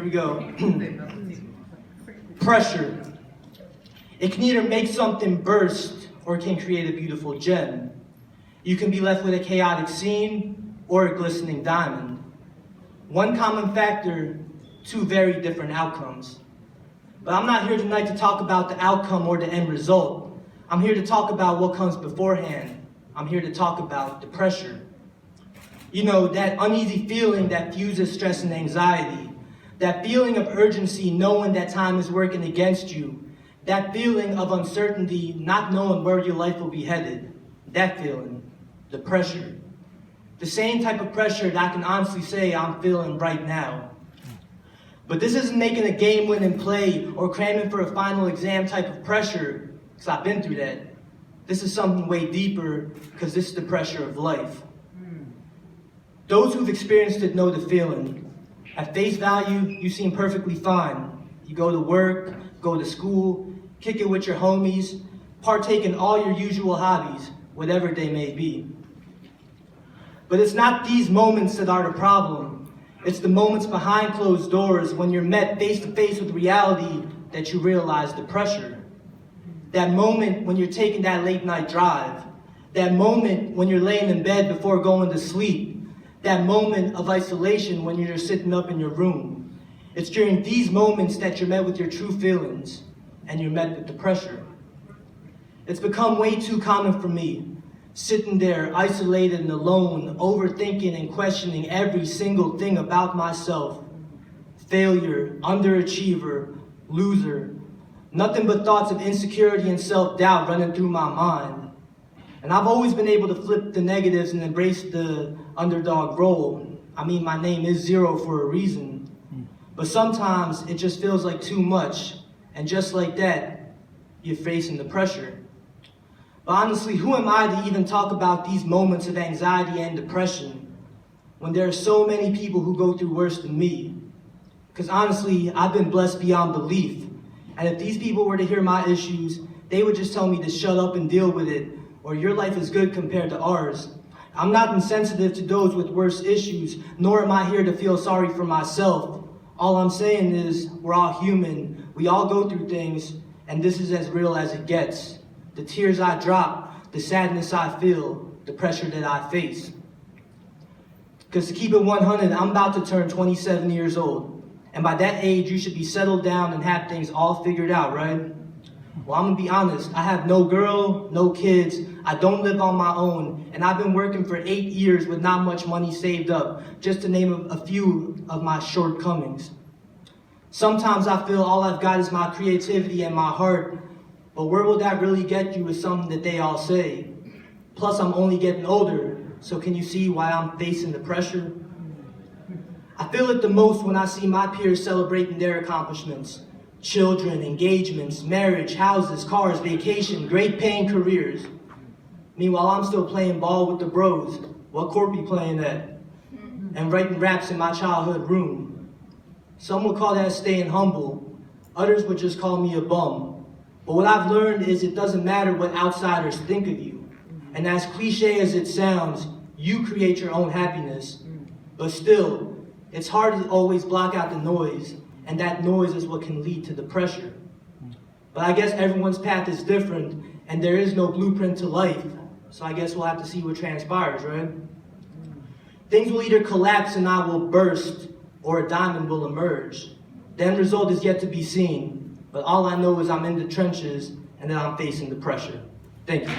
we go. Pressure. It can either make something burst or it can create a beautiful gem. You can be left with a chaotic scene or a glistening diamond. One common factor, two very different outcomes. But I'm not here tonight to talk about the outcome or the end result. I'm here to talk about what comes beforehand. I'm here to talk about the pressure. You know, that uneasy feeling that fuses stress and anxiety. That feeling of urgency knowing that time is working against you. That feeling of uncertainty, not knowing where your life will be headed. That feeling, the pressure. The same type of pressure that I can honestly say I'm feeling right now. But this isn't making a game-winning play or cramming for a final exam type of pressure, because I've been through that. This is something way deeper, because this is the pressure of life. Those who've experienced it know the feeling. At face value, you seem perfectly fine. You go to work, go to school, kick it with your homies, partake in all your usual hobbies, whatever they may be. But it's not these moments that are the problem. It's the moments behind closed doors when you're met face to face with reality that you realize the pressure. That moment when you're taking that late night drive. That moment when you're laying in bed before going to sleep. That moment of isolation when you're just sitting up in your room. It's during these moments that you're met with your true feelings and you're met with the pressure. It's become way too common for me, sitting there isolated and alone, overthinking and questioning every single thing about myself. Failure, underachiever, loser. Nothing but thoughts of insecurity and self-doubt running through my mind. And I've always been able to flip the negatives and embrace the underdog role. I mean, my name is Zero for a reason. But sometimes it just feels like too much. And just like that, you're facing the pressure. But honestly, who am I to even talk about these moments of anxiety and depression when there are so many people who go through worse than me? Because honestly, I've been blessed beyond belief. And if these people were to hear my issues, they would just tell me to shut up and deal with it, or your life is good compared to ours. I'm not insensitive to those with worse issues, nor am I here to feel sorry for myself. All I'm saying is, we're all human, we all go through things, and this is as real as it gets. The tears I drop, the sadness I feel, the pressure that I face. Because to keep it 100, I'm about to turn 27 years old. And by that age, you should be settled down and have things all figured out, right? Well, I'm gonna be honest, I have no girl, no kids, I don't live on my own, and I've been working for 8 years with not much money saved up, just to name a few of my shortcomings. Sometimes I feel all I've got is my creativity and my heart, but where will that really get you is something that they all say. Plus, I'm only getting older, so can you see why I'm facing the pressure? I feel it the most when I see my peers celebrating their accomplishments. Children, engagements, marriage, houses, cars, vacation, great paying careers. Meanwhile, I'm still playing ball with the bros. What court be playing at? And writing raps in my childhood room. Some would call that staying humble. Others would just call me a bum. But what I've learned is it doesn't matter what outsiders think of you. And as cliche as it sounds, you create your own happiness. But still, it's hard to always block out the noise. And that noise is what can lead to the pressure. But I guess everyone's path is different, and there is no blueprint to life. So I guess we'll have to see what transpires, right? Things will either collapse and I will burst, or a diamond will emerge. The end result is yet to be seen, but all I know is I'm in the trenches, and that I'm facing the pressure. Thank you.